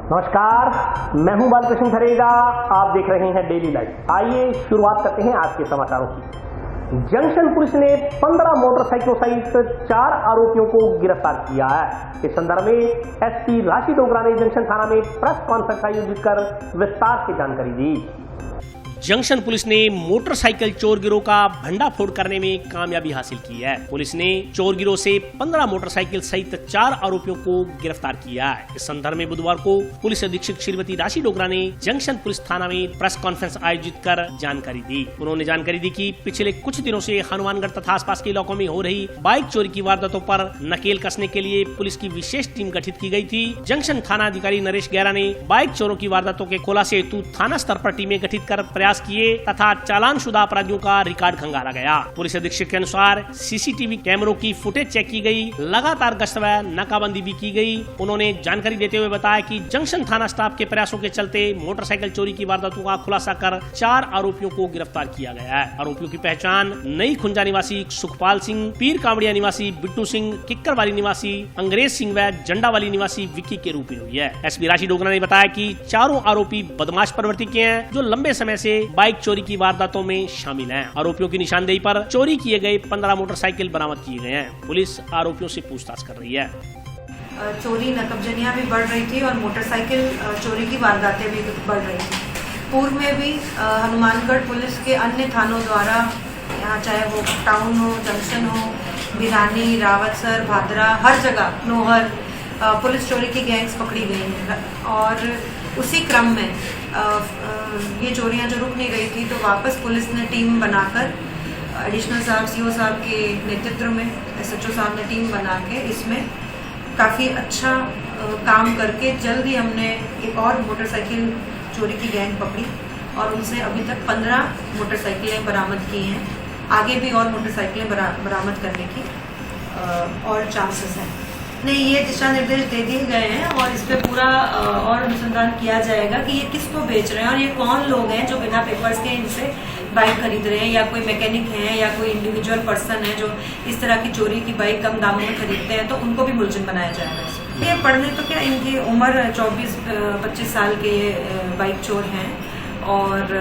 नमस्कार, मैं हूं बालकृष्ण खरेगा। आप देख रहे हैं डेली लाइव। आइए शुरुआत करते हैं आज के समाचारों की। जंक्शन पुलिस ने 15 मोटरसाइकिलों सहित 4 आरोपियों को गिरफ्तार किया है। इस संदर्भ में एसपी राशि डोगरा ने जंक्शन थाना में प्रेस कॉन्फ्रेंस आयोजित कर विस्तार से जानकारी दी। जंक्शन पुलिस ने मोटरसाइकिल चोर गिरोह का भंडाफोड़ करने में कामयाबी हासिल की है। पुलिस ने चोर गिरोह से 15 मोटरसाइकिल सहित 4 आरोपियों को गिरफ्तार किया है। इस संदर्भ में बुधवार को पुलिस अधीक्षक श्रीमती राशि डोगरा ने जंक्शन पुलिस थाना में प्रेस कॉन्फ्रेंस आयोजित कर जानकारी दी। उन्होंने जानकारी दी कि पिछले कुछ दिनों से हनुमानगढ़ तथा आसपास के इलाकों में हो रही बाइक चोरी की वारदातों पर नकेल कसने के लिए पुलिस की विशेष टीम गठित की गई थी। जंक्शन थाना अधिकारी नरेश गैरा ने बाइक चोरों की वारदातों के खुलासे हेतु थाना स्तर पर टीमें गठित कर प्रयास किए तथा चालानशुदा अपराधियों का रिकॉर्ड खंगाला गया। पुलिस अधीक्षक के अनुसार सीसीटीवी कैमरों की फुटेज चेक की गई, लगातार गश्त व नाकाबंदी भी की गई। उन्होंने जानकारी देते हुए बताया कि जंक्शन थाना स्टाफ के प्रयासों के चलते मोटरसाइकिल चोरी की वारदातों का खुलासा कर 4 आरोपियों को गिरफ्तार किया गया है। आरोपियों की पहचान नई खुंजा निवासी सुखपाल सिंह, पीर कावड़िया निवासी बिट्टू सिंह, किक्करवाली निवासी अंग्रेज सिंह व जंडावाली निवासी विक्की के रूप में हुई है। एसपी राशि डोगरा ने बताया कि चारों आरोपी बदमाश प्रवृत्ति के हैं जो लंबे समय से बाइक चोरी की वारदातों में शामिल हैं। आरोपियों की निशानदेही पर चोरी किए गए 15 मोटरसाइकिल बरामद किए गए हैं। पुलिस आरोपियों से पूछताछ कर रही है। चोरी नकबजनियां भी बढ़ रही थी और मोटरसाइकिल चोरी की वारदातें भी बढ़ रही थी। पूर्व में भी हनुमानगढ़ पुलिस के अन्य थानों द्वारा, यहाँ चाहे वो टाउन हो, जंक्शन हो, बिरानी, रावतसर, भादरा, हर जगह नोहर पुलिस चोरी की गैंग्स पकड़ी गई हैं। और उसी क्रम में ये चोरियां जो रुक नहीं गई थी तो वापस पुलिस ने टीम बनाकर एडिशनल साहब, सीओ साहब के नेतृत्व में एसएचओ साहब ने टीम बना के इसमें काफ़ी अच्छा काम करके जल्द ही हमने एक और मोटरसाइकिल चोरी की गैंग पकड़ी और उनसे अभी तक 15 मोटरसाइकिलें बरामद की हैं। आगे भी और मोटरसाइकिलें बरामद करने की और चांसेस हैं। नहीं, ये दिशा निर्देश दे दिए गए हैं और इस पर पूरा और अनुसंधान किया जाएगा कि ये किसको बेच रहे हैं और ये कौन लोग हैं जो बिना पेपर्स के इनसे बाइक खरीद रहे हैं, या कोई मैकेनिक है या कोई इंडिविजुअल पर्सन है जो इस तरह की चोरी की बाइक कम दामों में खरीदते हैं, तो उनको भी मुलजिम बनाया जाएगा। ये पढ़ने तो क्या, इनकी उम्र 24-25 साल के बाइक चोर हैं और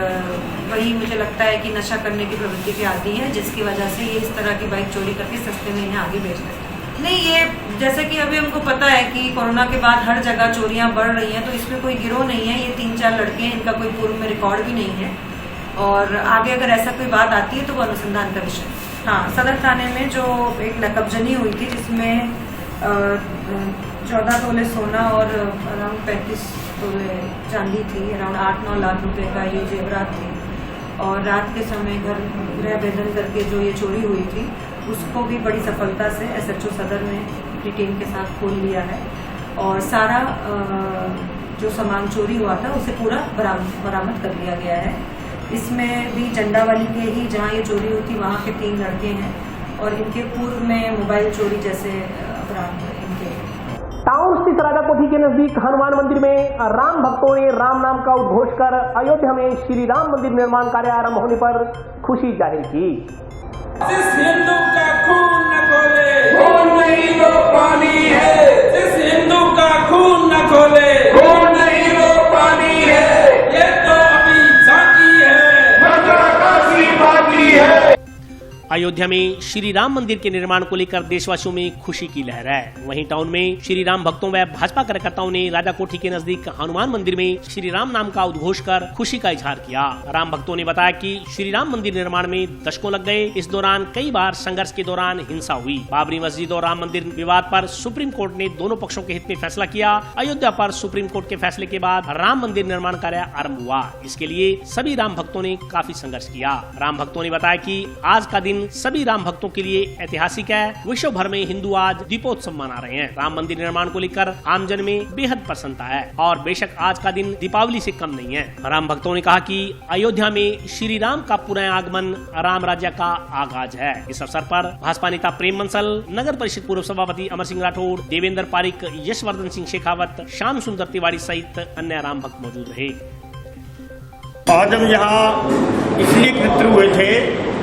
वही मुझे लगता है कि नशा करने की प्रवृत्ति के आदी हैं, जिसकी वजह से ये इस तरह की बाइक चोरी करके सस्ते में इन्हें आगे बेच रहे हैं। नहीं, ये जैसे कि अभी हमको पता है कि कोरोना के बाद हर जगह चोरियां बढ़ रही हैं, तो इसमें कोई गिरोह नहीं है। ये 3-4 लड़के हैं, इनका कोई पूर्व में रिकॉर्ड भी नहीं है और आगे अगर ऐसा कोई बात आती है तो वो अनुसंधान का विषय। हाँ, सदर थाने में जो एक नकबजनी हुई थी जिसमें 14 तोले सोना और अराउंड 35 तोले चांदी थी, अराउंड 8-9 लाख रुपए का ये जेवरात थी। और रात के समय घर गृह भेदन करके जो ये चोरी हुई थी उसको भी बड़ी सफलता से एसएचओ सदर ने अपनी टीम के साथ खोल लिया है और सारा जो सामान चोरी हुआ था उसे पूरा बरामद कर लिया गया है। इसमें भी जंडावाली के ही जहाँ ये चोरी हुई थी वहाँ के 3 लड़के हैं और इनके पूर्व में मोबाइल चोरी जैसे अपराध इनके। टाउन स्थित राजा कोठी के नजदीक हनुमान मंदिर में राम भक्तों ने राम नाम का उद्घोष कर अयोध्या में श्री राम मंदिर निर्माण कार्य आरंभ होने पर खुशी जाहिर की। जिस हिंदू का खून न खोले खून नहीं वो पानी है। जिस हिंदू का खून न खोले खून नहीं वो पानी है। ये तो अभी झांकी है, मथुरा काशी बाकी है। अयोध्या में श्री राम मंदिर के निर्माण को लेकर देशवासियों में खुशी की लहर है। वहीं टाउन में श्री राम भक्तों व भाजपा कार्यकर्ताओं ने राजा कोठी के नजदीक हनुमान मंदिर में श्री राम नाम का उद्घोष कर खुशी का इजहार किया। राम भक्तों ने बताया कि श्री राम मंदिर निर्माण में दशकों लग गए। इस दौरान कई बार संघर्ष के दौरान हिंसा हुई। बाबरी मस्जिद और राम मंदिर विवाद पर सुप्रीम कोर्ट ने दोनों पक्षों के हित में फैसला किया। अयोध्या पर सुप्रीम कोर्ट के फैसले के बाद राम मंदिर निर्माण कार्य आरम्भ हुआ। इसके लिए सभी राम भक्तों ने काफी संघर्ष किया। राम भक्तों ने बताया कि आज का दिन सभी राम भक्तों के लिए ऐतिहासिक है। विश्व भर में हिंदू आज दीपोत्सव मना रहे हैं। राम मंदिर निर्माण को लेकर आमजन में बेहद प्रसन्नता है और बेशक आज का दिन दीपावली से कम नहीं है। राम भक्तों ने कहा कि अयोध्या में श्री राम का पुनः आगमन राम राज्य का आगाज है। इस अवसर पर भाजपा नेता प्रेम बंसल, नगर परिषद पूर्व सभापति अमर सिंह राठौड़, देवेंद्र पारिक, यशवर्धन सिंह शेखावत, श्याम सुंदर तिवारी सहित अन्य राम भक्त मौजूद रहे। आज हम यहाँ इसलिए एकत्र हुए थे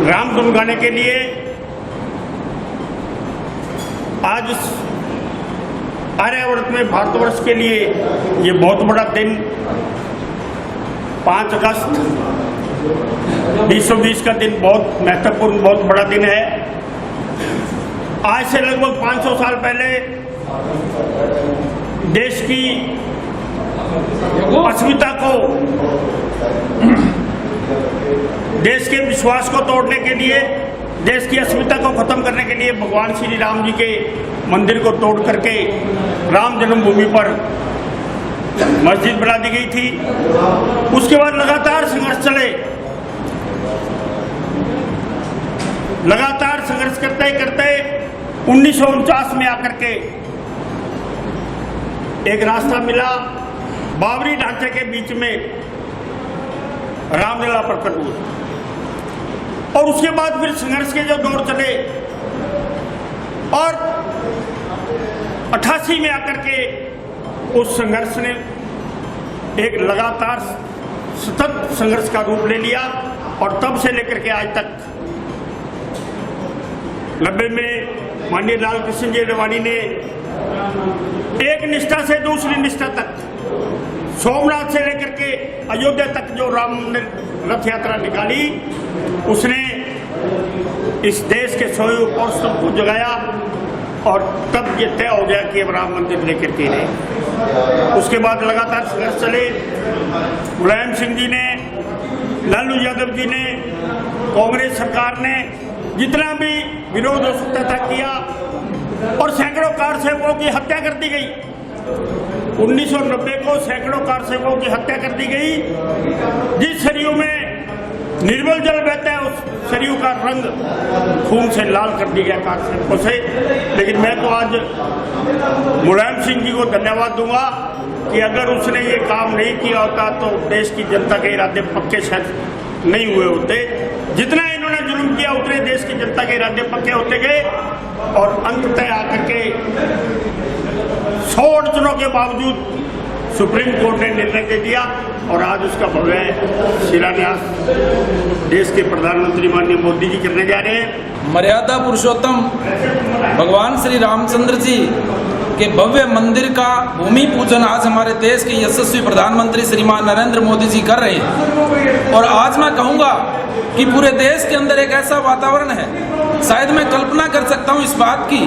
राम धुन गाने के लिए। आज आर्यावर्त में भारतवर्ष के लिए ये बहुत बड़ा दिन 5 अगस्त 2020 का दिन बहुत महत्वपूर्ण, बहुत बड़ा दिन है। आज से लगभग 500 साल पहले देश की अस्मिता को, देश के विश्वास को तोड़ने के लिए, देश की अस्मिता को खत्म करने के लिए भगवान श्री राम जी के मंदिर को तोड़ करके राम जन्मभूमि पर मस्जिद बना दी गई थी। उसके बाद लगातार संघर्ष चले, लगातार संघर्ष करते करते 1949 में आकर के एक रास्ता मिला, बाबरी ढांचे के बीच में रामलला प्रकट हुए। और उसके बाद फिर संघर्ष के जो दौर चले और 88 में आकर के उस संघर्ष ने एक लगातार सतत संघर्ष का रूप ले लिया और तब से लेकर के आज तक 90 में माननीय लाल कृष्ण जी अडवाणी ने एक निष्ठा से दूसरी निष्ठा तक, सोमनाथ से लेकर के अयोध्या तक जो राम ने रथ यात्रा निकाली, उसने इस देश के सोए उपस्थों को जगाया और तब ये तय हो गया कि अब राम मंदिर लेकर के रहे। उसके बाद लगातार संघर्ष चले। मुलायम सिंह जी ने, लालू यादव जी ने, कांग्रेस सरकार ने जितना भी विरोध हो सकता था किया और सैकड़ों कार सेवकों की हत्या कर दी गई। 1990 को सैकड़ों कार सेवकों की हत्या कर दी गई। जिस सरयू में निर्मल जल बहता है उस सरयू का रंग खून से लाल कर दिया गया कार सेवकों से। लेकिन मैं तो आज मुलायम सिंह जी को धन्यवाद दूंगा कि अगर उसने ये काम नहीं किया होता तो देश की जनता के इरादे पक्के शायद नहीं हुए होते। जितना इन्होंने जुल्म किया उतने देश की जनता के इरादे पक्के होते गए और अंततः आकर के 100 अड़चनों के बावजूद सुप्रीम कोर्ट ने निर्णय दे दिया और आज उसका भव्य शिलान्यास देश के प्रधानमंत्री माननीय मोदी जी करने जा रहे हैं। मर्यादा पुरुषोत्तम भगवान श्री रामचंद्र जी के भव्य मंदिर का भूमि पूजन आज हमारे देश के यशस्वी प्रधानमंत्री श्रीमान नरेंद्र मोदी जी कर रहे हैं। और आज मैं कहूँगा कि पूरे देश के अंदर एक ऐसा वातावरण है, शायद मैं कल्पना कर सकता हूँ इस बात की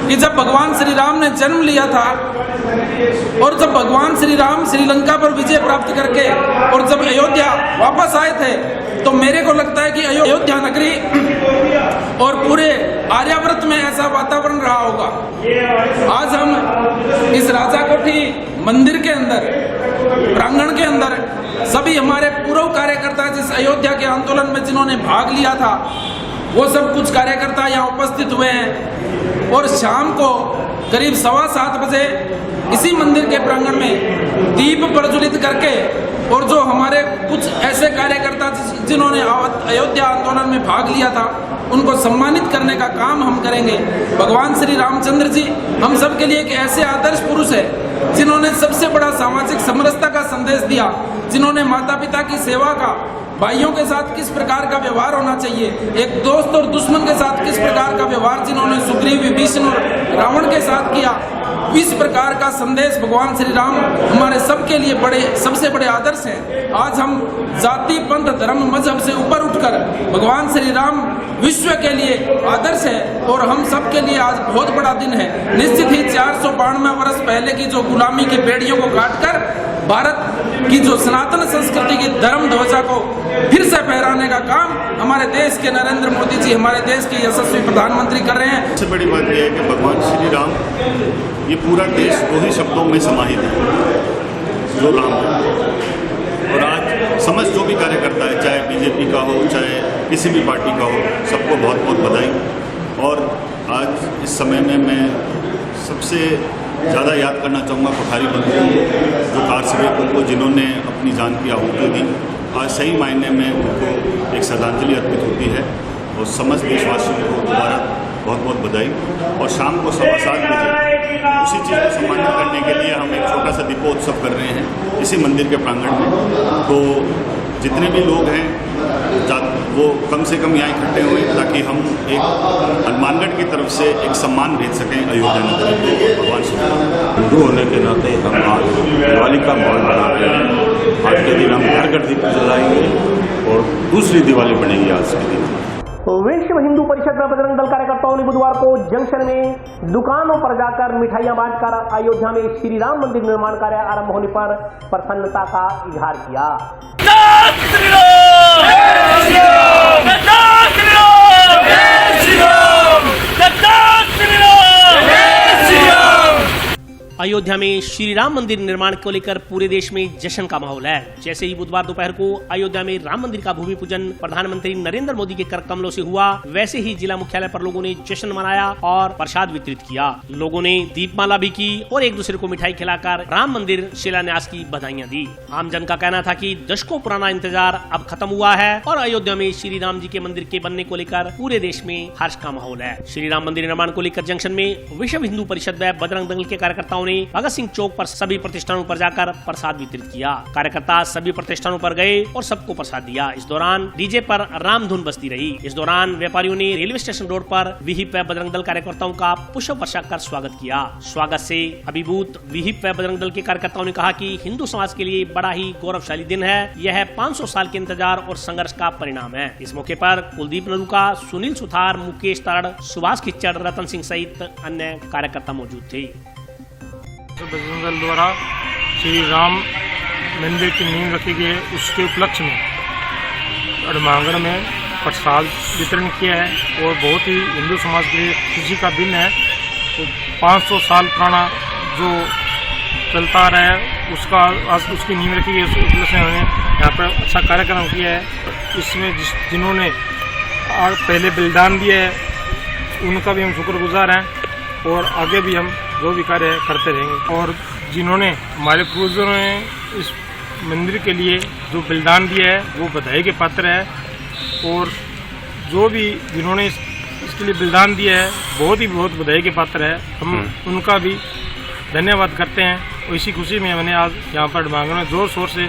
कि जब भगवान श्री राम ने जन्म लिया था और जब भगवान श्री राम श्रीलंका पर विजय प्राप्त करके और जब अयोध्या वापस आए थे तो मेरे को लगता है कि अयोध्या नगरी और पूरे आर्यावर्त में ऐसा वातावरण रहा होगा। आज हम इस राजा कोठी मंदिर के अंदर, प्रांगण के अंदर सभी हमारे पूर्व कार्यकर्ता जिस अयोध्या के आंदोलन में जिन्होंने भाग लिया था वो सब कुछ कार्यकर्ता यहाँ उपस्थित हुए हैं और शाम को करीब 7:15 बजे इसी मंदिर के प्रांगण में दीप प्रज्वलित करके और जो हमारे कुछ ऐसे कार्यकर्ता जिन्होंने अयोध्या आंदोलन में भाग लिया था उनको सम्मानित करने का काम हम करेंगे। भगवान श्री रामचंद्र जी हम सब के लिए एक ऐसे आदर्श पुरुष है जिन्होंने सबसे बड़ा सामाजिक समरसता का संदेश दिया, जिन्होंने माता पिता की सेवा का, भाइयों के साथ किस प्रकार का व्यवहार होना चाहिए, एक दोस्त और दुश्मन के साथ किस प्रकार का व्यवहार जिन्होंने सुग्रीव, विभीषण और रावण के साथ किया, इस प्रकार का संदेश भगवान श्री राम हमारे सबके लिए सबसे बड़े आदर्श हैं। आज हम जाति, पंथ, धर्म, मजहब से ऊपर उठकर भगवान श्री राम विश्व के लिए आदर्श है और हम सब के लिए आज बहुत बड़ा दिन है। निश्चित ही 492 वर्ष पहले की जो गुलामी की बेड़ियों को काटकर भारत की जो सनातन संस्कृति की धर्म ध्वजा को फिर से फहराने का काम हमारे देश के नरेंद्र मोदी जी, हमारे देश के यशस्वी प्रधानमंत्री कर रहे हैं। सबसे बड़ी बात यह है कि भगवान श्री राम, ये पूरा देश 2 ही शब्दों में समाहित है, जो राम है। और आज समझ जो भी कार्यकर्ता है, चाहे बीजेपी का हो चाहे किसी भी पार्टी का हो, सबको बहुत बहुत बधाई। और आज इस समय में मैं सबसे ज़्यादा याद करना चाहूँगा कोठारी बंधुओं को, जो कार सेवकों को, जिन्होंने अपनी जान की आहुति दी। आज सही मायने में उनको एक श्रद्धांजलि अर्पित होती है और समस्त देशवासियों को दोबारा बहुत बहुत बधाई। और शाम को 7:15 बजे उसी चीज़ को सम्मानित करने के लिए हम एक छोटा सा दीपोत्सव कर रहे हैं इसी मंदिर के प्रांगण में। तो जितने भी लोग हैं वो कम से कम यहाँ इकट्ठे हुए ताकि हम एक हनुमानगढ़ की तरफ से एक सम्मान भेज सकें अयोध्या नगरी को भगवान श्री राम। हिंदू होने के नाते हम आज दिवाली का माहौल बना रहे हैं। आज के दिन हम घर घर दीप जलाएंगे और दूसरी दिवाली बनेगी आज के दिन। विश्व हिंदू परिषद में बजरंग दल कार्यकर्ताओं ने बुधवार को जंक्शन में दुकानों पर जाकर मिठाइयां बांटकर अयोध्या में श्री राम मंदिर निर्माण कार्य आरंभ होने पर प्रसन्नता का इजहार किया। अयोध्या में श्री राम मंदिर निर्माण को लेकर पूरे देश में जश्न का माहौल है। जैसे ही बुधवार दोपहर को अयोध्या में राम मंदिर का भूमि पूजन प्रधानमंत्री नरेंद्र मोदी के कर कमलों से हुआ, वैसे ही जिला मुख्यालय पर लोगों ने जश्न मनाया और प्रसाद वितरित किया। लोगों ने दीपमाला भी की और एक दूसरे को मिठाई खिलाकर राम मंदिर शिलान्यास की बधाइयां दी। आमजन का कहना था कि दशकों पुराना इंतजार अब खत्म हुआ है और अयोध्या में श्री राम जी के मंदिर के बनने को लेकर पूरे देश में हर्ष का माहौल है। श्री राम मंदिर निर्माण को लेकर जंक्शन में विश्व हिंदू परिषद व बजरंग दल के कार्यकर्ताओं ने भगत सिंह चौक पर सभी प्रतिष्ठानों पर जाकर प्रसाद वितरित किया। कार्यकर्ता सभी प्रतिष्ठानों पर गए और सबको प्रसाद दिया। इस दौरान डीजे पर राम धुन बजती रही। इस दौरान व्यापारियों ने रेलवे स्टेशन रोड पर विहिप व बजरंग दल कार्यकर्ताओं का पुष्प वर्षा कर स्वागत किया। स्वागत से अभिभूत विहिप व बजरंग दल के कार्यकर्ताओं ने कहा कि हिंदू समाज के लिए बड़ा ही गौरवशाली दिन है। यह 500 साल के इंतजार और संघर्ष का परिणाम है। इस मौके पर कुलदीप नलूका, सुनील सुथार, मुकेश तरड़, सुभाष खिच्चड़, रतन सिंह सहित अन्य कार्यकर्ता मौजूद थे। बजरंग दल द्वारा श्री राम मंदिर की नींव रखी गई है, उसके उपलक्ष्य में हनुमानगढ़ में प्रसाद वितरण किया है और बहुत ही हिंदू समाज के लिए खुशी का दिन है। तो 500 साल पुराना जो चलता आ रहा है उसकी नींव रखी गई, उस उपलक्ष्य में यहाँ पर अच्छा कार्यक्रम किया है। इसमें जिन्होंने पहले बलिदान दिया है उनका भी हम शुक्रगुजार हैं और आगे भी हम जो भी कार्य करते रहेंगे। और जिन्होंने हमारे पूर्वजों ने इस मंदिर के लिए जो बलिदान दिया है वो बधाई के पात्र है और जो भी जिन्होंने इसके लिए बलिदान दिया है बहुत बधाई के पात्र है। हम उनका भी धन्यवाद करते हैं और इसी खुशी में मैंने आज यहाँ पर हनुमानगढ़ में जोर शोर से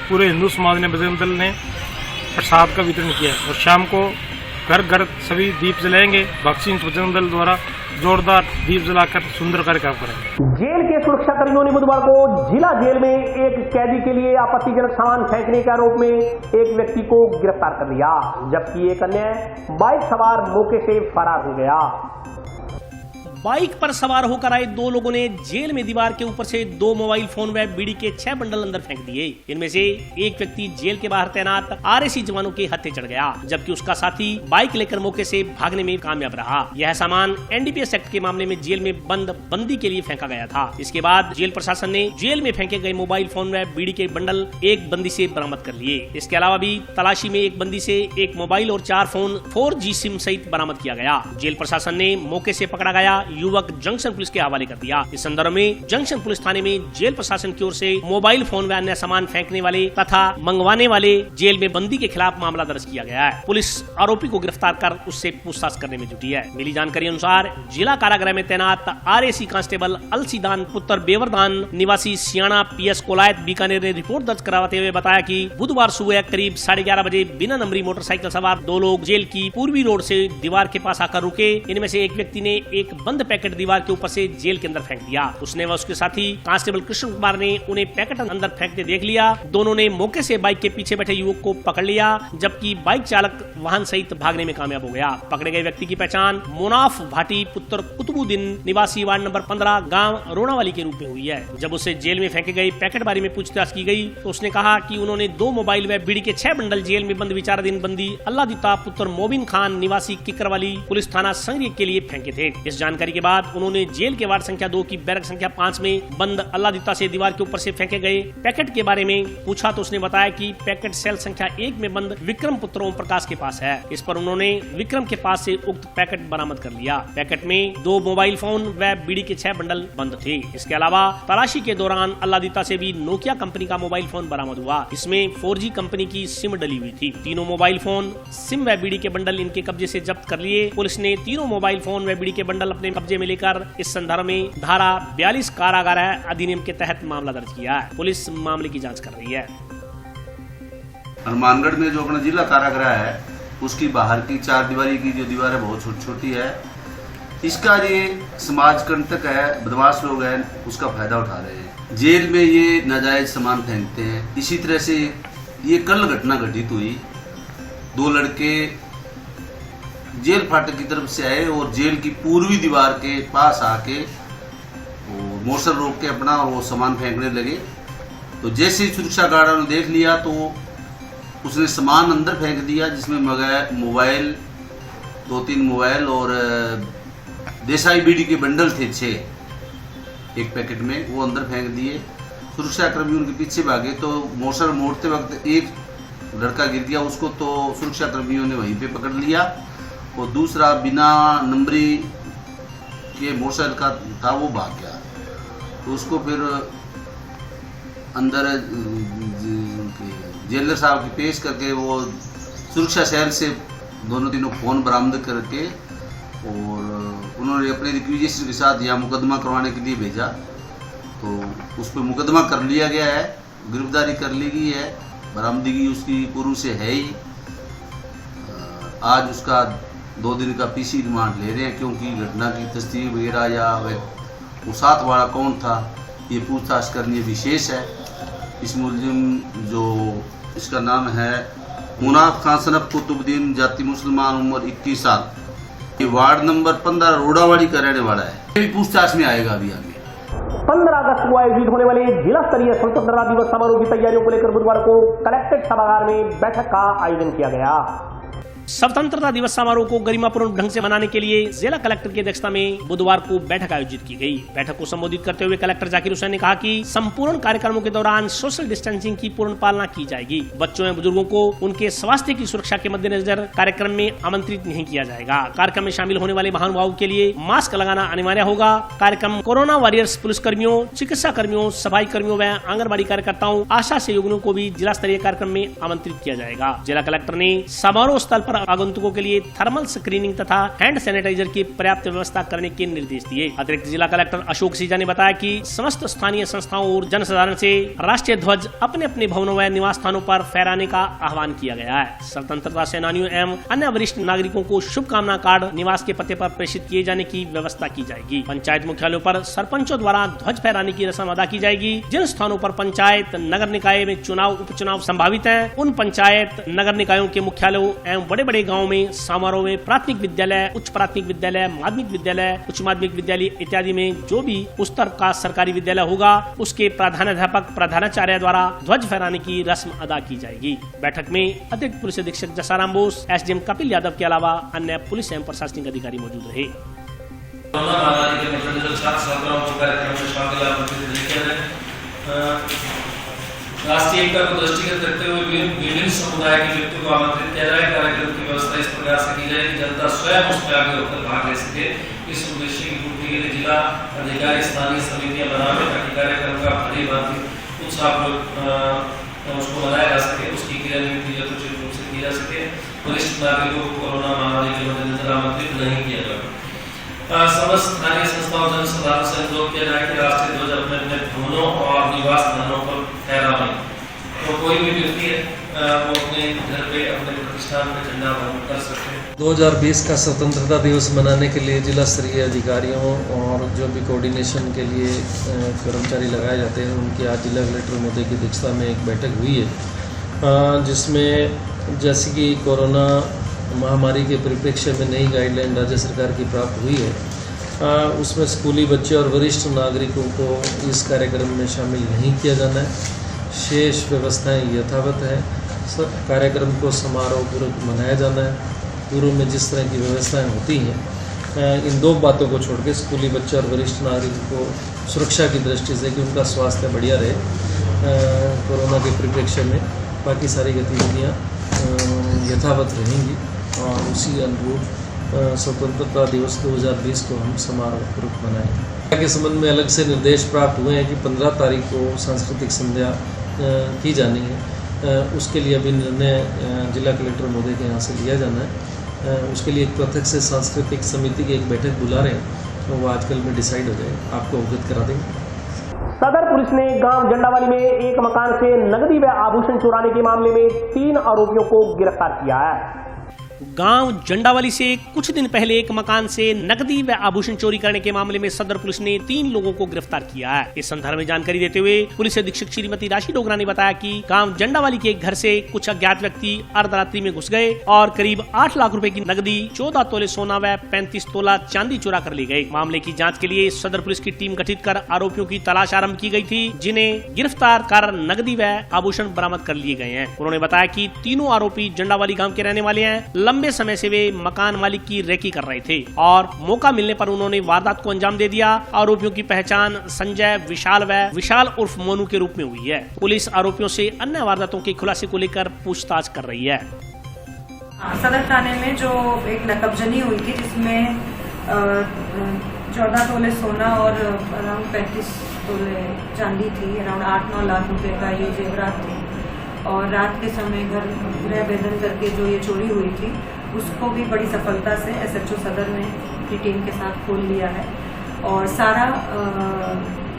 पूरे हिंदू समाज ने बजरंग दल ने प्रसाद का वितरण किया और शाम को घर घर सभी दीप जलाएंगे। भगत सिंह बजरंग दल द्वारा जोरदार दीप जलाकर सुंदर कार्यक्रम करें। जेल के सुरक्षा कर्मियों ने बुधवार को जिला जेल में एक कैदी के लिए आपत्तिजनक सामान फेंकने के आरोप में एक व्यक्ति को गिरफ्तार कर लिया, जबकि एक अन्य बाइक सवार मौके से फरार हो गया। बाइक पर सवार होकर आए दो लोगों ने जेल में दीवार के ऊपर से 2 मोबाइल फोन व बीड़ी के 6 बंडल अंदर फेंक दिए। इनमें से एक व्यक्ति जेल के बाहर तैनात आरएसी जवानों के हत्थे चढ़ गया, जबकि उसका साथी बाइक लेकर मौके से भागने में कामयाब रहा। यह सामान एनडीपीएस एक्ट के मामले में जेल में बंद बंदी के लिए फेंका गया था। इसके बाद जेल प्रशासन ने जेल में फेंके गए मोबाइल फोन व बीड़ी के बंडल एक बंदी से बरामद कर लिए। इसके अलावा भी तलाशी में एक बंदी से एक मोबाइल और 4 फोन 4G सिम सहित बरामद किया गया। जेल प्रशासन ने मौके से पकड़ा गया युवक जंक्शन पुलिस के हवाले कर दिया। इस संदर्भ में जंक्शन पुलिस थाने में जेल प्रशासन की ओर से मोबाइल फोन व अन्य सामान फेंकने वाले तथा मंगवाने वाले जेल में बंदी के खिलाफ मामला दर्ज किया गया है। पुलिस आरोपी को गिरफ्तार कर उससे पूछताछ करने में जुटी है। मिली जानकारी अनुसार जिला कारागृह में तैनात आरएसी कांस्टेबल अलसीदान पुत्र बेवरदान निवासी सियाणा PS कोलायत बीकानेर ने रिपोर्ट दर्ज करवाते हुए बताया कि बुधवार सुबह करीब 11:30 बजे बिना नंबरी मोटरसाइकिल सवार 2 लोग जेल की पूर्वी रोड से दीवार के पास आकर रुके। इनमें से एक व्यक्ति ने एक बंद पैकेट दीवार के ऊपर से जेल के अंदर फेंक दिया। उसने व उसके साथी कांस्टेबल कृष्ण कुमार ने उन्हें पैकेट अंदर फेंकते देख लिया। दोनों ने मौके से बाइक के पीछे बैठे युवक को पकड़ लिया, जबकि बाइक चालक वाहन सहित भागने में कामयाब हो गया। पकड़े गए व्यक्ति की पहचान मुनाफ भाटी पुत्र कुतुबुद्दीन निवासी वार्ड नंबर 15 गांव रोनावाली के रूप में हुई है। जब उससे जेल में फेंके गए पैकेट बारे में पूछताछ की गई तो उसने कहा कि उन्होंने 2 मोबाइल व बीड़ी के 6 बंडल जेल में बंद विचाराधीन बंदी अल्लादिता पुत्र मोबिन खान निवासी किकरवाली पुलिस थाना संगरी के लिए फेंके थे। इस जानकारी के बाद उन्होंने जेल के वार्ड संख्या 2 की बैरक संख्या 5 में बंद अल्लादिता से दीवार के ऊपर से फेंके गए पैकेट के बारे में पूछा तो उसने बताया कि पैकेट सेल संख्या 1 में बंद विक्रम पुत्र ओम प्रकाश के पास है। इस पर उन्होंने विक्रम के पास से उक्त पैकेट बरामद कर लिया। पैकेट में 2 मोबाइल फोन व बीड़ी के 6 बंडल बंद थे। इसके अलावा तलाशी के दौरान अल्लादिता से भी नोकिया कंपनी का मोबाइल फोन बरामद हुआ। इसमें 4G कंपनी की सिम डली हुई थी। तीनों मोबाइल फोन, सिम व बीड़ी के बंडल इनके कब्जे से जब्त कर लिए। पुलिस ने तीनों मोबाइल फोन व बीड़ी के बंडल अपने कब्जे में लेकर इस संदर्भ में धारा 42 कारागार अधिनियम के तहत मामला दर्ज किया है। पुलिस मामले की जांच कर रही है। हनुमानगढ़ में जो अपना जिला कारागृह है उसकी बाहर की 4 दीवारी की जो दीवार है बहुत छोटी छोटी है। इसका ये समाज कंटक है, बदमाश लोग हैं, उसका फायदा उठा रहे हैं। जेल में ये नाजायज सामान फेंकते हैं। इसी तरह से ये कल घटना घटित हुई। 2 लड़के जेल फाटक की तरफ से आए और जेल की पूर्वी दीवार के पास आके मोटर रोक के अपना वो सामान फेंकने लगे। तो जैसे ही सुरक्षा गार्डों ने देख लिया तो उसने सामान अंदर फेंक दिया, जिसमें मोबाइल 2-3 मोबाइल और देसाई बीड़ी के बंडल थे 6 एक पैकेट में, वो अंदर फेंक दिए। सुरक्षा कर्मी उनके पीछे भागे तो मोटर मोड़ते वक्त एक लड़का गिर गया, उसको तो सुरक्षा कर्मियों ने वहीं पे पकड़ लिया और दूसरा बिना नंबरी के मोटरसाइकिल का था वो भाग गया। तो उसको फिर अंदर जेलर साहब की पेश करके वो सुरक्षा सेल से दोनों तीनों फ़ोन बरामद करके और उन्होंने अपने रिक्विजिशन के साथ यहाँ मुकदमा करवाने के लिए भेजा। तो उस पर मुकदमा कर लिया गया है, गिरफ्तारी कर ली गई है, बरामदगी उसकी पूर्व से है ही। आज उसका 2 दिन का पीसी रिमांड ले रहे हैं, क्योंकि घटना की तस्दीक वगैरह या वो साथ वाला कौन था ये पूछताछ करनी विशेष है। इस मुलजिम जो इसका नाम है मुनाफ खान सनफ कुतुबुद्दीन, जाति मुसलमान, उम्र 21 साल, ये वार्ड नंबर 15 रोडावाड़ी का रहने वाला है। ये भी पूछताछ में आएगा अभी आगे। 15 अगस्त को आयोजित होने वाले जिला स्तरीय स्वतंत्रता दिवस समारोह की तैयारियों को लेकर बुधवार को कलेक्ट्रेट सभागार में बैठक का आयोजन किया गया। स्वतंत्रता दिवस समारोह को गरिमापूर्ण ढंग से मनाने के लिए जिला कलेक्टर की अध्यक्षता में बुधवार को बैठक आयोजित की गई। बैठक को संबोधित करते हुए कलेक्टर जाकिर हुसैन ने कहा कि संपूर्ण कार्यक्रमों के दौरान सोशल डिस्टेंसिंग की पूर्ण पालना की जाएगी। बच्चों एवं बुजुर्गों को उनके स्वास्थ्य की सुरक्षा के मद्देनजर कार्यक्रम में आमंत्रित नहीं किया जाएगा। कार्यक्रम में शामिल होने वाले महानुभावों के लिए मास्क लगाना अनिवार्य होगा। कार्यक्रम कोरोना वॉरियर्स पुलिसकर्मियों, चिकित्सा कर्मियों, सफाई कर्मियों व आंगनबाड़ी कार्यकर्ताओं, आशा सहयोगियों को भी जिला स्तरीय कार्यक्रम में आमंत्रित किया जाएगा। जिला कलेक्टर ने समारोह स्थल पर आगंतुकों के लिए थर्मल स्क्रीनिंग तथा हैंड सैनिटाइजर की पर्याप्त व्यवस्था करने के निर्देश दिए। अतिरिक्त जिला कलेक्टर अशोक सीजा ने बताया कि समस्त स्थानीय संस्थाओं और जनसाधारण से राष्ट्रीय ध्वज अपने अपने भवनों व निवास स्थानों पर फहराने का आह्वान किया गया है। स्वतंत्रता सेनानियों एवं अन्य वरिष्ठ नागरिकों को शुभकामना कार्ड निवास के पते पर प्रेषित किए जाने की व्यवस्था की जाएगी। पंचायत मुख्यालयों पर सरपंचों द्वारा ध्वज फहराने की रस्म अदा की जाएगी। जिन स्थानों पर पंचायत नगर निकाय में चुनाव उपचुनाव संभावित है, उन पंचायत नगर निकायों के मुख्यालयों एवं बड़े बड़े गाँव में समारोह में प्राथमिक विद्यालय, उच्च प्राथमिक विद्यालय, माध्यमिक विद्यालय, उच्च माध्यमिक विद्यालय इत्यादि में जो भी उस स्तर का सरकारी विद्यालय होगा उसके प्रधानाध्यापक प्रधानाचार्य द्वारा ध्वज फहराने की रस्म अदा की जाएगी। बैठक में अतिरिक्त पुलिस अधीक्षक जसाराम बोस, एसडीएम कपिल यादव के अलावा अन्य पुलिस एवं प्रशासनिक अधिकारी मौजूद रहे। राष्ट्रीय एकता को दृष्टिगत रखते हुए विभिन्न समुदाय के व्यक्तियों को आमंत्रित किया जाए। कार्यक्रम की व्यवस्था इस प्रकार से की जाए कि जनता स्वयं उसमें आगे होकर भाग ले सके। इस उद्देश्य की पूर्ति के लिए जिला अधिकारी स्थानीय समितियां बनावे ताकि कार्यक्रम का भली भांति उत्साह उसको मनाया जा सके, उसकी क्रियान्वित यथोचित रूप से की जा सके। वरिष्ठ नागरिकों को कोरोना महामारी के मद्देनजर आमंत्रित नहीं किया जाए। समस्त स्थानीय संस्थाओं जनसाधारण से अनुरोध किया जाए कि राष्ट्रीय ध्वज अपने अपने भवनों और निवास स्थानों पर फहरावें। तो कोई भी व्यक्ति वो अपने घर पे अपने प्रतिष्ठान में झंडा वहन कर सकते हैं। 2020 का स्वतंत्रता दिवस मनाने के लिए जिला स्तरीय अधिकारियों और जो भी कोऑर्डिनेशन के लिए कर्मचारी लगाए जाते हैं उनकी आज जिला कलेक्टर महोदय की अध्यक्षता में एक बैठक हुई है, जिसमें जैसे कि कोरोना महामारी के परिप्रेक्ष्य में नई गाइडलाइन राज्य सरकार की प्राप्त हुई है, उसमें स्कूली बच्चे और वरिष्ठ नागरिकों को इस कार्यक्रम में शामिल नहीं किया जाना है। शेष व्यवस्थाएं यथावत है। कार्यक्रम को समारोहपूर्वक मनाया जाना है। पूर्व में जिस तरह की व्यवस्थाएं होती हैं, इन 2 बातों को छोड़ के स्कूली बच्चे और वरिष्ठ नागरिकों को सुरक्षा की दृष्टि से कि उनका स्वास्थ्य बढ़िया रहे कोरोना के परिप्रेक्ष्य में, बाकी सारी गतिविधियाँ यथावत रहेंगी और उसी अनुरूप स्वतंत्रता दिवस 2020 को हम समारोहपूर्वक मनाएंगे। के संबंध में अलग से निर्देश प्राप्त हुए हैं कि 15 तारीख को सांस्कृतिक संध्या की जानी है। उसके लिए अभी निर्णय जिला कलेक्टर महोदय के यहाँ से लिया जाना है। उसके लिए एक पृथक से सांस्कृतिक समिति की एक बैठक बुला रहे हैं वो आजकल में डिसाइड हो जाए, आपको अवगत करा देंगे। सदर पुलिस ने गांव जंडावाली में एक मकान से नकदी व आभूषण चुराने के मामले में 3 आरोपियों को गिरफ्तार किया है। गांव जंडावाली से कुछ दिन पहले एक मकान से नकदी व आभूषण चोरी करने के मामले में सदर पुलिस ने 3 लोगों को गिरफ्तार किया है। इस संदर्भ में जानकारी देते हुए पुलिस अधीक्षक श्रीमती राशि डोगरा ने बताया कि गांव जंडावाली के एक घर से कुछ अज्ञात व्यक्ति अर्धरात्रि में घुस गए और करीब 8 लाख रुपए की नकदी, 14 तोले सोना व 35 तोला चांदी चुरा कर ले गए। मामले की जाँच के लिए सदर पुलिस की टीम गठित कर आरोपियों की तलाश आरम्भ की गयी थी, जिन्हें गिरफ्तार कर नकदी व आभूषण बरामद कर लिए गए हैं। उन्होंने बताया कि तीनों आरोपी जंडावाली गाँव के रहने वाले हैं। लंबे समय से वे मकान मालिक की रेकी कर रहे थे और मौका मिलने पर उन्होंने वारदात को अंजाम दे दिया। आरोपियों की पहचान संजय, विशाल व विशाल उर्फ मोनू के रूप में हुई है। पुलिस आरोपियों से अन्य वारदातों के खुलासे को लेकर पूछताछ कर रही है। सदर थाने में जो एक नकबजनी हुई थी, जिसमें 14 तोले सोना और अराउंड 35 तोले चांदी थी, अराउंड 8-9 लाख रुपए का ये जेवरात थे। और रात के समय घर गृह भेदन करके जो ये चोरी हुई थी, उसको भी बड़ी सफलता से SHO सदर ने अपनी टीम के साथ खोल लिया है और सारा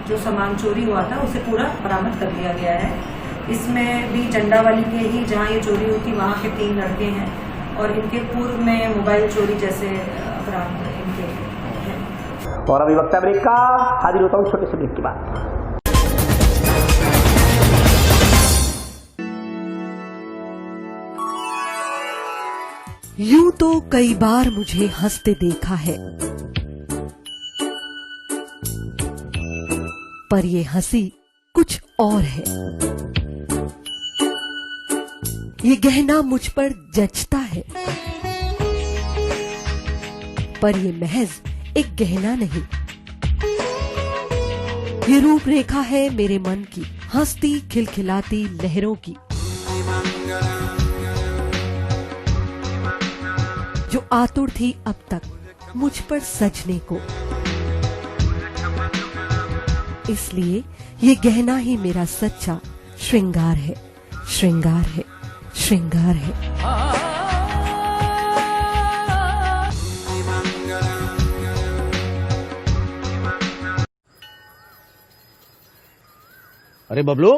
जो सामान चोरी हुआ था उसे पूरा बरामद कर लिया गया है। इसमें भी जंडावाली के ही जहाँ ये चोरी हुई थी वहाँ के 3 लड़के हैं और इनके पूर्व में मोबाइल चोरी जैसे अपराध इनके हैं। और अभी वक्त ब्रेक का, हाजिर होता हूँ छोटे से ब्रेक के बाद। यूं तो कई बार मुझे हंसते देखा है, पर ये हंसी कुछ और है। ये गहना मुझ पर जचता है, पर ये महज एक गहना नहीं, ये रूपरेखा है मेरे मन की, हंसती खिलखिलाती लहरों की, जो आतुर थी अब तक मुझ पर सजने को। इसलिए ये गहना ही मेरा सच्चा श्रृंगार है, श्रृंगार है, श्रृंगार है। अरे बबलू,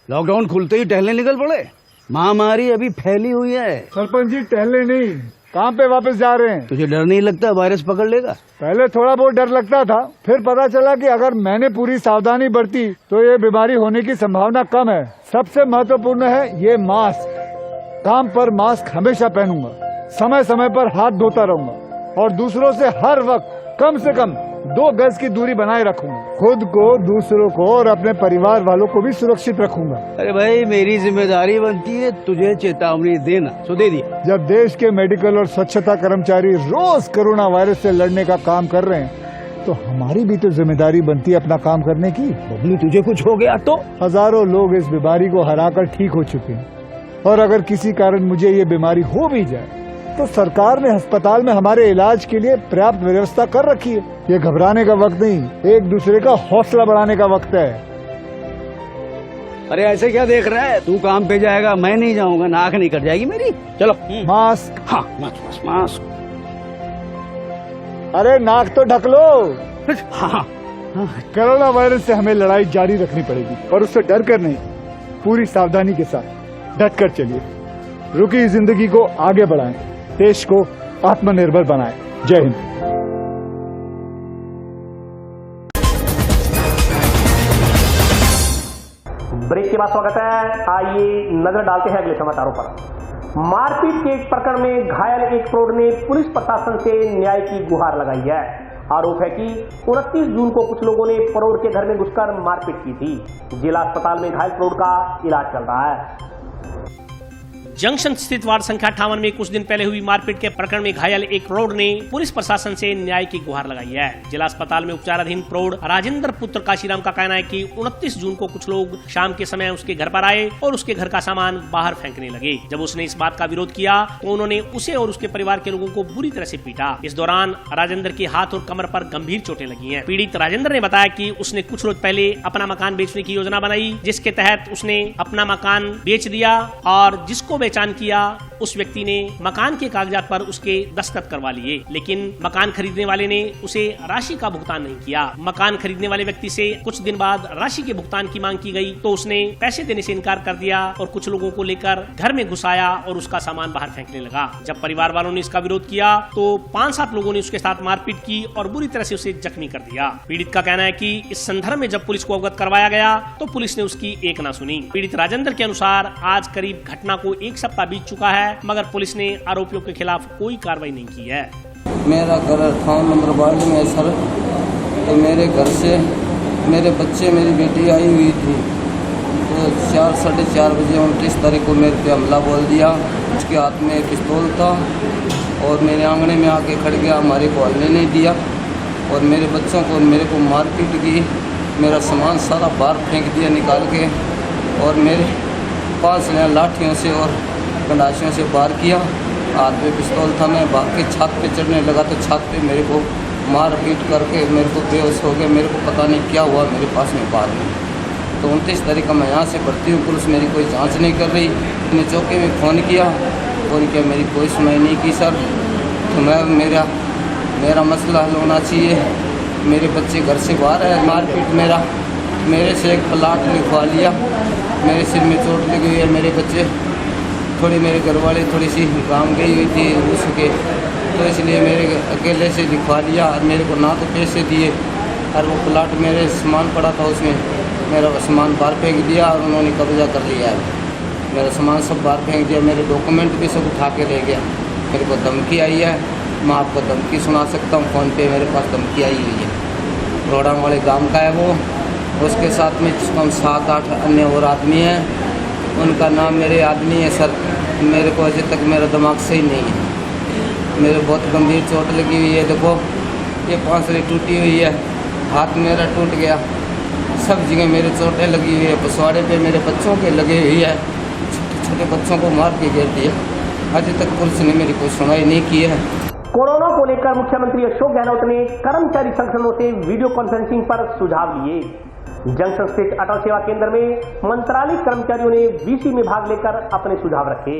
लॉकडाउन खुलते ही टहलने निकल पड़े। महामारी अभी फैली हुई है। सरपंच जी, टहलने नहीं, काम पे वापस जा रहे हैं। तुझे डर नहीं लगता वायरस पकड़ लेगा? पहले थोड़ा बहुत डर लगता था, फिर पता चला कि अगर मैंने पूरी सावधानी बरती तो ये बीमारी होने की संभावना कम है। सबसे महत्वपूर्ण है ये मास्क। काम पर मास्क हमेशा पहनूंगा, समय समय पर हाथ धोता रहूंगा और दूसरों से हर वक्त कम से कम 2 गज की दूरी बनाए रखूंगा। खुद को, दूसरों को और अपने परिवार वालों को भी सुरक्षित रखूंगा। अरे भाई, मेरी जिम्मेदारी बनती है तुझे चेतावनी देना, तो दे दिया। जब देश के मेडिकल और स्वच्छता कर्मचारी रोज कोरोना वायरस से लड़ने का काम कर रहे हैं, तो हमारी भी तो जिम्मेदारी बनती है अपना काम करने की। बबलू, तुझे कुछ हो गया तो? हजारों लोग इस बीमारी को हराकर ठीक हो चुके हैं और अगर किसी कारण मुझे ये बीमारी हो भी जाए तो सरकार ने अस्पताल में हमारे इलाज के लिए पर्याप्त व्यवस्था कर रखी है। ये घबराने का वक्त नहीं, एक दूसरे का हौसला बढ़ाने का वक्त है। अरे ऐसे क्या देख रहा है? तू काम पे जाएगा, मैं नहीं जाऊंगा, नाक नहीं कट जाएगी मेरी। चलो मास्क। हाँ, मास्क। अरे नाक तो ढक लो। हाँ। कोरोना वायरस से हमें लड़ाई जारी रखनी पड़ेगी और उससे डर कर नहीं, पूरी सावधानी के साथ डट कर चलिए। रुकी जिंदगी को आगे बढ़ाएं, देश को आत्मनिर्भर बनाएं। जय हिंद। ब्रेक के बाद स्वागत है। आइए नजर डालते हैं अगले समाचारों पर। मारपीट के एक प्रकरण में घायल एक प्रौढ़ ने पुलिस प्रशासन से न्याय की गुहार लगाई है। आरोप है कि 29 जून को कुछ लोगों ने प्रौढ़ के घर में घुसकर मारपीट की थी। जिला अस्पताल में घायल प्रौढ़ का इलाज चल रहा है। जंक्शन स्थित वार्ड संख्या 58 में कुछ दिन पहले हुई मारपीट के प्रकरण में घायल एक प्रौढ़ ने पुलिस प्रशासन से न्याय की गुहार लगाई है। जिला अस्पताल में उपचाराधीन प्रौढ़ राजेंद्र पुत्र काशीराम का कहना है कि 29 जून को कुछ लोग शाम के समय उसके घर पर आए और उसके घर का सामान बाहर फेंकने लगे। जब उसने इस बात का विरोध किया तो उन्होंने उसे और उसके परिवार के लोगों को बुरी तरह से पीटा। इस दौरान राजेंद्र के हाथ और कमर पर गंभीर चोटें लगी हैं। पीड़ित राजेंद्र ने बताया कि उसने कुछ रोज पहले अपना मकान बेचने की योजना बनाई, जिसके तहत उसने अपना मकान बेच दिया और जिसको पहचान किया, उस व्यक्ति ने मकान के कागजात पर उसके दस्तखत करवा लिए, लेकिन मकान खरीदने वाले ने उसे राशि का भुगतान नहीं किया। मकान खरीदने वाले व्यक्ति से कुछ दिन बाद राशि के भुगतान की मांग की गई तो उसने पैसे देने से इनकार कर दिया और कुछ लोगों को लेकर घर में घुस आया और उसका सामान बाहर फेंकने लगा। जब परिवार वालों ने इसका विरोध किया तो 5-7 लोगों ने उसके साथ मारपीट की और बुरी तरह से उसे जख्मी कर दिया। पीड़ित का कहना है कि इस संदर्भ में जब पुलिस को अवगत करवाया गया तो पुलिस ने उसकी एक ना सुनी। पीड़ित राजेंद्र के अनुसार आज करीब घटना को 1 सप्ताह बीत चुका है, मगर पुलिस ने आरोपियों के खिलाफ कोई कार्रवाई नहीं की है। मेरा घर 58 नंबर वार्ड में है सर। तो मेरे घर से मेरे बच्चे, मेरी बेटी आई हुई थी, तो 4-4:30 बजे 29 तारीख को मेरे पे हमला बोल दिया। उसके हाथ में पिस्तौल था और मेरे आंगने में आके खड़ गया, हमारे को हलने नहीं दिया और मेरे बच्चों को मेरे को मारपीट की। मेरा सामान सारा बाहर फेंक दिया निकाल के और मेरे 5 लाठियों से और गंडासियों से वार किया। हाथ में पिस्तौल था, मैं भाग के छत पे चढ़ने लगा तो छत पे मेरे को मार पीट करके मेरे को बेहोश हो गया। मेरे को पता नहीं क्या हुआ मेरे पास में बाद में। तो 29 तारीख का मैं यहाँ से भर्ती हूँ, पुलिस मेरी कोई जांच नहीं कर रही। मैंने चौकी में फ़ोन किया, मेरी कोई सुनाई नहीं की सर। तो मेरा मसला हल होना चाहिए। मेरे बच्चे घर से बाहर है, मारपीट मेरे से एक प्लाट लिखवा लिया, मेरे सिर में चोट लगी हुई है। मेरे बच्चे थोड़ी, मेरे घर वाले थोड़ी सी काम गई हुई थी उसके, तो इसलिए मेरे अकेले से लिखवा लिया और मेरे को ना तो पैसे दिए और वो प्लाट मेरे सामान पड़ा था उसमें मेरा सामान बाहर फेंक दिया और उन्होंने कब्जा कर लिया है। मेरा सामान सब बाहर फेंक दिया, मेरे डॉक्यूमेंट भी सब उठा के ले गया। मेरे को धमकी आई है, मैं आपको धमकी सुना सकता हूँ, फ़ोन पे मेरे पास धमकी आई हुई है। रोडांग वाले गांव का है वो, उसके साथ में कम 7-8 अन्य और आदमी हैं, उनका नाम मेरे आदमी है सर। मेरे को अभी तक मेरा दिमाग सही नहीं है, मेरे बहुत गंभीर चोट लगी हुई है। देखो ये पांसली टूटी हुई है, हाथ मेरा टूट गया, सब जगह मेरे चोटें लगी हुई है। पसवाड़े पे मेरे बच्चों के लगी हुई है, छोटे बच्चों को मार के गिर दिया। अभी तक पुलिस ने मेरी कोई सुनाई नहीं की है। कोरोना को लेकर मुख्यमंत्री अशोक गहलोत ने कर्मचारी संगठनों से वीडियो कॉन्फ्रेंसिंग पर सुझाव लिए। जंक्शन स्थित अटल सेवा केंद्र में मंत्रालय कर्मचारियों ने वीसी में भाग लेकर अपने सुझाव रखे।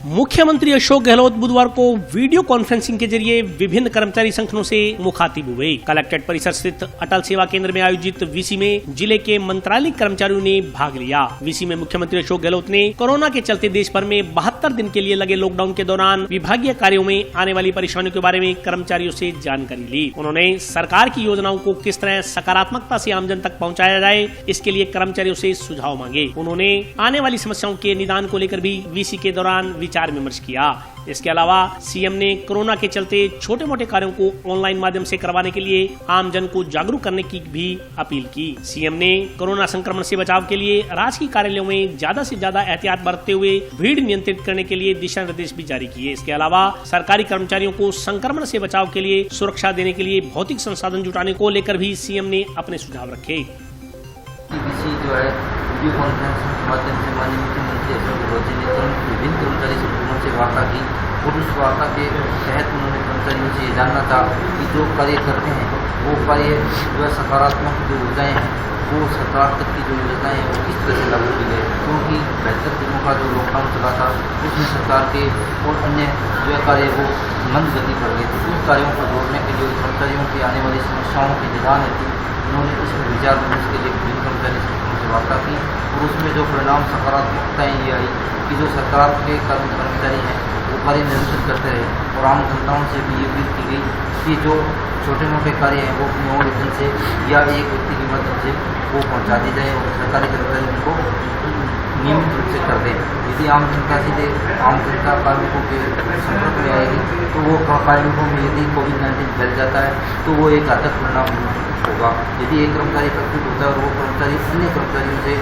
मुख्यमंत्री अशोक गहलोत बुधवार को वीडियो कॉन्फ्रेंसिंग के जरिए विभिन्न कर्मचारी संगठनों से मुखातिब हुए। कलेक्ट्रेट परिसर स्थित अटल सेवा केंद्र में आयोजित वीसी में जिले के मंत्रालय कर्मचारियों ने भाग लिया। वीसी में मुख्यमंत्री अशोक गहलोत ने कोरोना के चलते देश भर में 72 दिन के लिए लगे लॉकडाउन के दौरान विभागीय कार्यों में आने वाली परेशानियों के बारे में कर्मचारियों से जानकारी ली। उन्होंने सरकार की योजनाओं को किस तरह सकारात्मकता से आमजन तक पहुँचाया जाए, इसके लिए कर्मचारियों से सुझाव मांगे। उन्होंने आने वाली समस्याओं के निदान को लेकर भी वीसी के दौरान विचार विमर्श किया। इसके अलावा सीएम ने कोरोना के चलते छोटे मोटे कार्यों को ऑनलाइन माध्यम से करवाने के लिए आमजन को जागरूक करने की भी अपील की। सीएम ने कोरोना संक्रमण से बचाव के लिए राजकीय कार्यालयों में ज्यादा से ज्यादा एहतियात बरतते हुए भीड़ नियंत्रित करने के लिए दिशा निर्देश भी जारी किए। इसके अलावा सरकारी कर्मचारियों को संक्रमण से बचाव के लिए सुरक्षा देने के लिए भौतिक संसाधन जुटाने को लेकर भी सीएम ने अपने सुझाव रखे। जो है वीडियो कॉन्फ्रेंस के माध्यम से माननीय मुख्यमंत्री अशोक गहलोत जी ने विभिन्न कर्मचारी संगठनों से वार्ता की और उस वार्ता के तहत उन्होंने कर्मचारियों से ये जानना था कि जो कार्य करते हैं वो कार्य जो है सकारात्मक जो योजनाएँ हैं वो सरकार तक की जो योजनाएँ हैं वो किस तरह से लागू की गई, क्योंकि 72 दिनों का जो लॉकडाउन चला था उसमें सरकार के और अन्य जो कार्य वो मंद गति पर गए थे। उन कार्यों को जोड़ने के लिए कर्मचारियों की आने वाली समस्याओं के निदान हेतु उन्होंने इसमें विचार विमर्श के लिए विभिन्न कर्मचारी संगठनों से वार्ता की और उसमें जो परिणाम सकारात्मकताएँ ये आई कि जो सरकार के कर्मचारी हैं वो कार्य निरंतर करते रहे और आम जनताओं से भी ये अपील की गई कि जो छोटे मोटे कार्य हैं वो अपने और वेतन से या एक व्यक्ति की मदद से वो पहुँचा दी जाए और सरकारी कर्मचारी उनको नियमित रूप से कर दें। यदि आम जनता सीधे आम जनता कार्मिकों के संपर्क में आएगी तो वो कार्मिकों में यदि कोविड-19 फैल जाता है तो वो एक घातक परिणाम होगा। यदि एक कर्मचारी इफेक्टिव होता है और वो कर्मचारी अन्य कर्मचारियों से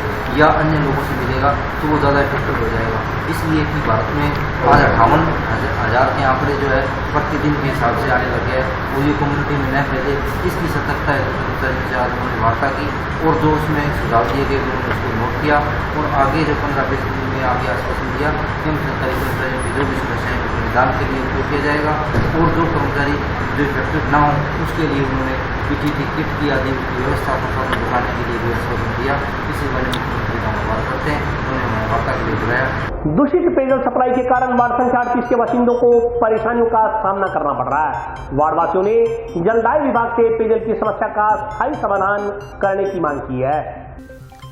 या अन्य लोगों से मिलेगा तो वो ज़्यादा इफेक्टिव हो जाएगा। इसलिए कि भारत में आज 58,000 के आंकड़े जो है प्रतिदिन के हिसाब से आने लगे हैं, वो ये कम्युनिटी में न फैले इसकी सतर्कता है कर्मचारियों से आज उन्होंने वार्ता की और जो उसमें सुझाव दिए गए उन्होंने उसको नोट किया और आगे से 15-20 दिन में आगे आश्वासन दिया कि हम सरकारी कर्मचारियों की जो भी समस्याएं उनके निदान के लिए उपयोग किया जाएगा और जो कर्मचारी जो इफेक्टेड ना हो उसके लिए उन्होंने PPE किट की आदि की व्यवस्था प्रशासन दिखाने के लिए भी आश्वासन दिया। इसी बारे में मुख्यमंत्री का आभार करते हैं, उन्होंने हमें वार्ता के लिए बुलाया। दूषित पेयजल सप्लाई के कारण वार्ड संख्या 38 के बाशिंदों को परेशानियों का सामना करना पड़ रहा है। वार्डवासियों ने जलदाय विभाग से पेयजल की समस्या का स्थायी समाधान करने की मांग की है।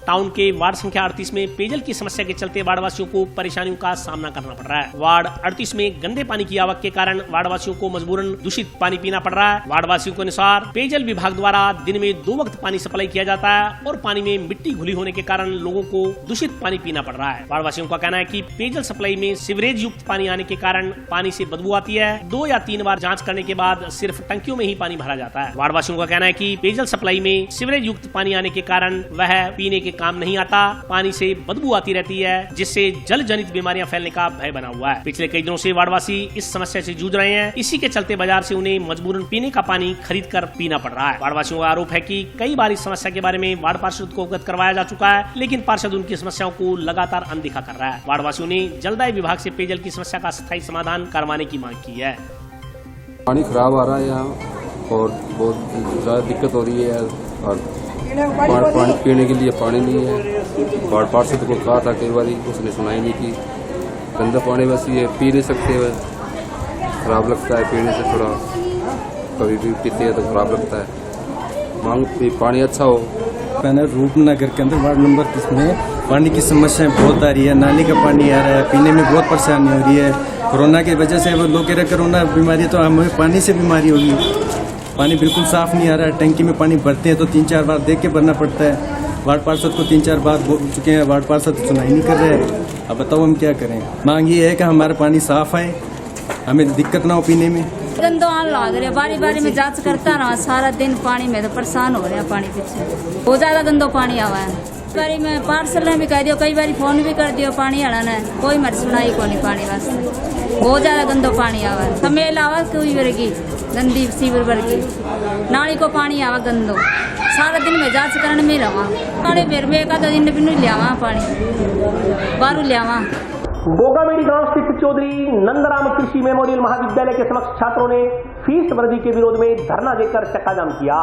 टाउन के वार्ड संख्या 38 में पेयजल की समस्या के चलते वार्डवासियों को परेशानियों का सामना करना पड़ रहा है। वार्ड 38 में गंदे पानी की आवक के कारण वार्डवासियों को मजबूरन दूषित पानी पीना पड़ रहा है। वार्डवासियों के अनुसार पेयजल विभाग द्वारा दिन में 2 वक्त पानी सप्लाई किया जाता है और पानी में मिट्टी घुली होने के कारण लोगों को दूषित पानी पीना पड़ रहा है। वार्डवासियों का कहना है कि पेयजल सप्लाई में सीवरेज युक्त पानी आने के कारण पानी से बदबू आती है। 2 या 3 बार जाँच करने के बाद सिर्फ टंकियों में ही पानी भरा जाता है। वार्डवासियों का कहना है कि पेयजल सप्लाई में सीवरेज युक्त पानी आने के कारण वह पीने के काम नहीं आता, पानी से बदबू आती रहती है जिससे जल जनित बीमारियां फैलने का भय बना हुआ है। पिछले कई दिनों से वार्डवासी इस समस्या से जूझ रहे हैं। इसी के चलते बाजार से उन्हें मजबूरन पीने का पानी खरीद कर पीना पड़ रहा है। वार्डवासियों का आरोप है कि कई बार इस समस्या के बारे में वार्ड पार्षद को अवगत करवाया जा चुका है, लेकिन पार्षद उनकी समस्याओं को लगातार अनदेखा कर रहा है। वार्डवासियों ने जलदाय विभाग से पेयजल की समस्या का स्थायी समाधान करवाने की मांग की है। पानी खराब आ रहा है यहाँ और बहुत ज्यादा दिक्कत हो रही है और पानी पीने के लिए पानी नहीं है। वार्ड पार्षद को कहा था कई बार, उसने सुनाई नहीं की। गंदा पानी बस ये पी नहीं सकते हुए, खराब लगता है पीने से, थोड़ा कभी भी पीते हैं तो खराब लगता है। मांग पानी अच्छा हो। मैंने रूपनगर के अंदर वार्ड नंबर 30 में पानी की समस्याएं बहुत आ रही है। नाली का पानी आ रहा है, पीने में बहुत परेशानी हो रही है। कोरोना की वजह से वो लोग कह रहे कोरोना बीमारी तो हमें पानी से बीमारी होगी। पानी बिल्कुल साफ नहीं आ रहा है। टंकी में पानी भरते हैं तो 3-4 बार देख के भरना पड़ता है। वार्ड पार्षद को 3-4 बार बोल चुके हैं, वार्ड पार्षद सुनाई नहीं कर रहे हैं। अब बताओ हम क्या करें। मांग ये है कि हमारा पानी साफ आए, हमें दिक्कत ना हो पीने में। गंदो आन लग रहा है, बारी बारी में जांच करता रहा सारा दिन पानी में, तो परेशान हो रहे हैं पानी पीछे। बहुत ज्यादा गंदो पानी आवा है। बारी में पार्सल ने भी कह दियो, कई बार फोन भी कर दियो पानी आना ने, कोई मत सुनाई को नहीं पानी वास्ते। बहुत ज्यादा गंदो पानी आवा है। समेल आवा कोई वर्गी गंदी सीवर वर्गी नाली को पानी आवा गंदो। सारा दिन में जांच करने में रहा पानी फिर में एक आधा दिन भी नहीं लियावा पानी बारू लियावा। गोगामेड़ी गांव स्थित चौधरी नंदराम कृषि मेमोरियल महाविद्यालय के समक्ष छात्रों ने फीस वृद्धि के विरोध में धरना देकर चक्का जाम किया।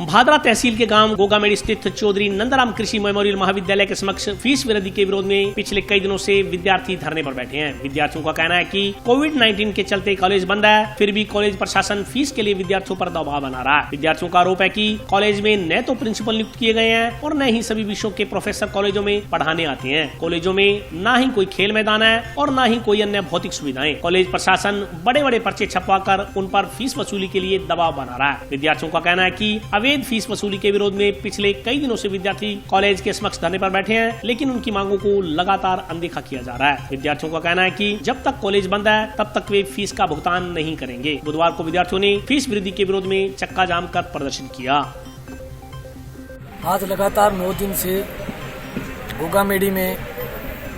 भादरा तहसील के गांव गोगामेड़ी स्थित चौधरी नंदराम कृषि मेमोरियल महाविद्यालय के समक्ष फीस वृद्धि के विरोध में पिछले कई दिनों से विद्यार्थी धरने पर बैठे हैं। विद्यार्थियों का कहना है कि कोविड-19 के चलते कॉलेज बंद है, फिर भी कॉलेज प्रशासन फीस के लिए विद्यार्थियों पर दबाव बना रहा है। विद्यार्थियों का आरोप है कि कॉलेज में न तो प्रिंसिपल नियुक्त किए गए हैं और न ही सभी विषयों के प्रोफेसर कॉलेजों में पढ़ाने आते हैं। कॉलेजों में न ही कोई खेल मैदान है और न ही कोई अन्य भौतिक सुविधाएं। कॉलेज प्रशासन बड़े बड़े पर्चे छपवाकर उन पर फीस वसूली के लिए दबाव बना रहा है। विद्यार्थियों का कहना है कि अवैध फीस वसूली के विरोध में पिछले कई दिनों से विद्यार्थी कॉलेज के समक्ष धरने पर बैठे हैं, लेकिन उनकी मांगों को लगातार अनदेखा किया जा रहा है। विद्यार्थियों का कहना है कि जब तक कॉलेज बंद है तब तक वे फीस का भुगतान नहीं करेंगे। बुधवार को विद्यार्थियों ने फीस वृद्धि के विरोध में चक्का जाम कर प्रदर्शन किया। आज लगातार 9 दिन से गोगामेड़ी में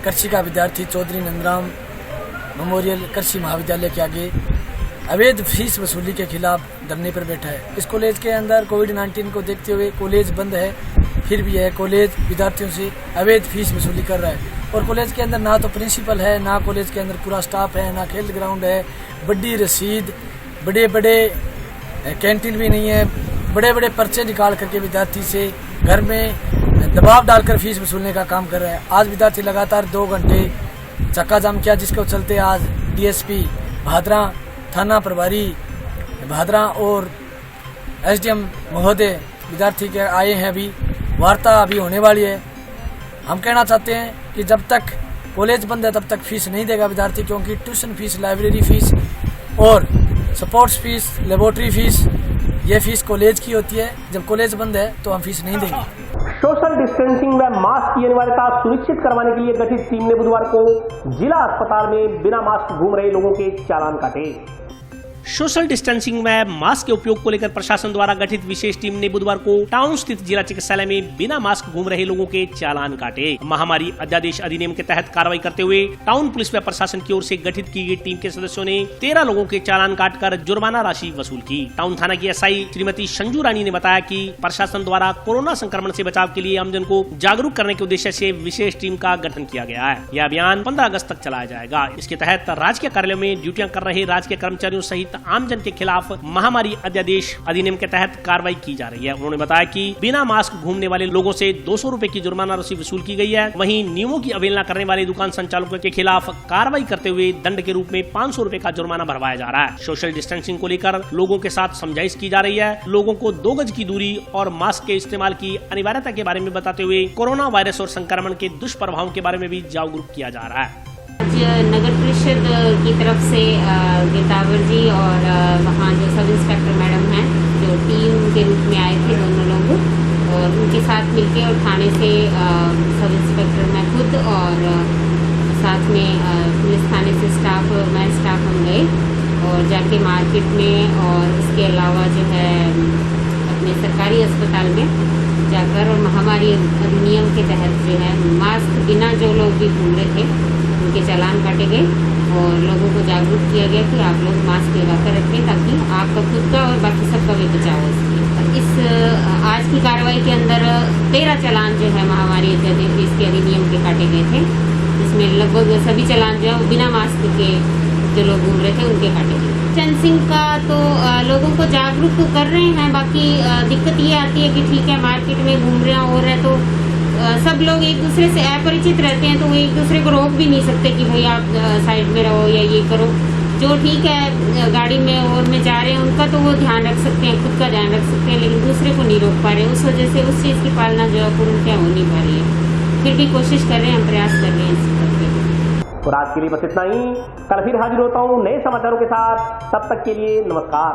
कृषि का विद्यार्थी चौधरी नंदराम मेमोरियल कृषि महाविद्यालय के आगे अवैध फीस वसूली के खिलाफ धरने पर बैठा है। इस कॉलेज के अंदर कोविड-19 को देखते हुए कॉलेज बंद है, फिर भी यह कॉलेज विद्यार्थियों से अवैध फीस वसूली कर रहा है। और कॉलेज के अंदर ना तो प्रिंसिपल है, ना कॉलेज के अंदर पूरा स्टाफ है, ना खेल ग्राउंड है, बड़ी रसीद, बड़े बड़े कैंटीन भी नहीं है। बड़े बड़े पर्चे निकाल करके विद्यार्थी से घर में दबाव डालकर फीस वसूलने का काम कर रहा है। आज विद्यार्थी लगातार 2 घंटे चक्का जाम किया, जिसके चलते आज DSP भादरा, थाना प्रभारी भादरा और SDM महोदय विद्यार्थी के आए हैं। अभी वार्ता अभी होने वाली है। हम कहना चाहते हैं कि जब तक कॉलेज बंद है तब तक फीस नहीं देगा विद्यार्थी, क्योंकि ट्यूशन फीस, लाइब्रेरी फीस और स्पोर्ट्स फीस, लेबोरेटरी फीस, ये फीस कॉलेज की होती है। जब कॉलेज बंद है तो हम फीस नहीं देंगे। सोशल डिस्टेंसिंग व मास्क की अनिवार्यता सुनिश्चित करवाने के लिए गठित टीम ने बुधवार को जिला अस्पताल में बिना मास्क घूम रहे लोगों के चालान काटे। सोशल डिस्टेंसिंग व मास्क के उपयोग को लेकर प्रशासन द्वारा गठित विशेष टीम ने बुधवार को टाउन स्थित जिला चिकित्सालय में बिना मास्क घूम रहे लोगों के चालान काटे। महामारी अध्यादेश अधिनियम के तहत कार्रवाई करते हुए टाउन पुलिस व प्रशासन की ओर से गठित की गई टीम के सदस्यों ने 13 लोगों के चालान काटकर जुर्माना राशि वसूल की। टाउन थाना की एसआई श्रीमती संजू रानी ने बताया कि प्रशासन द्वारा कोरोना संक्रमण से बचाव के लिए आमजन को जागरूक करने के उद्देश्य से विशेष टीम का गठन किया गया है। यह अभियान 15 अगस्त तक चलाया जाएगा। इसके तहत राजकीय कार्यालयों में ड्यूटियां कर रहे राजकीय कर्मचारियों सहित आमजन के खिलाफ महामारी अध्यादेश अधिनियम के तहत कार्रवाई की जा रही है। उन्होंने बताया कि बिना मास्क घूमने वाले लोगों से 200 रुपए की जुर्माना राशि वसूल की गई है। वहीं नियमों की अवहेलना करने वाले दुकान संचालकों के खिलाफ कार्रवाई करते हुए दंड के रूप में 500 रुपए का जुर्माना भरवाया जा रहा है। सोशल डिस्टेंसिंग को लेकर लोगों के साथ समझाइश की जा रही है। लोगों को 2 गज की दूरी और मास्क के इस्तेमाल की अनिवार्यता के बारे में बताते हुए कोरोना वायरस और संक्रमण के दुष्प्रभावों के बारे में भी जागरूक किया जा रहा है। नगर परिषद की तरफ से गिरदावर जी और वहाँ जो सब इंस्पेक्टर मैडम हैं जो टीम के रूप में आए थे दोनों लोग, और उनके साथ मिलके और थाने से सब इंस्पेक्टर मैं खुद और साथ में पुलिस थाने से मैं स्टाफ हम गए और जाके मार्केट में और इसके अलावा जो है अपने सरकारी अस्पताल में जाकर और महामारी अधिनियम के तहत जो है मास्क बिना जो लोग भी घूम रहे थे उनके चालान काटे गए और लोगों को जागरूक किया गया कि आप लोग मास्क लगा कर रखें ताकि आपका खुद का और बाकी सबका भी बचाव हो सके। इस आज की कार्रवाई के अंदर 13 चालान जो है महामारी इसके अधिनियम के काटे गए थे, जिसमें लगभग सभी चालान जो है वो बिना मास्क के जो लोग घूम रहे थे उनके काटे गए। डिस्टेंसिंग का तो लोगों को जागरूक तो कर रहे हैं, बाकी दिक्कत ये आती है कि ठीक है मार्केट में घूम रहे हो रहे हैं तो सब लोग एक दूसरे से अपरिचित रहते हैं तो वो एक दूसरे को रोक भी नहीं सकते कि भाई आप साइड में रहो या ये करो। जो ठीक है गाड़ी में और में जा रहे हैं उनका तो वो ध्यान रख सकते हैं, खुद का ध्यान रख सकते हैं, लेकिन दूसरे को नहीं रोक पा रहे। उस वजह से उस चीज़ की पालना जो है पूर्ण क्या हो नहीं पा रही है। फिर भी कोशिश कर रहे हैं, हम प्रयास कर रहे हैं इस करके। तो आज के लिए बस इतना ही। कल फिर हाजिर होता हूँ नए समाचारों के साथ। तब तक के लिए नमस्कार।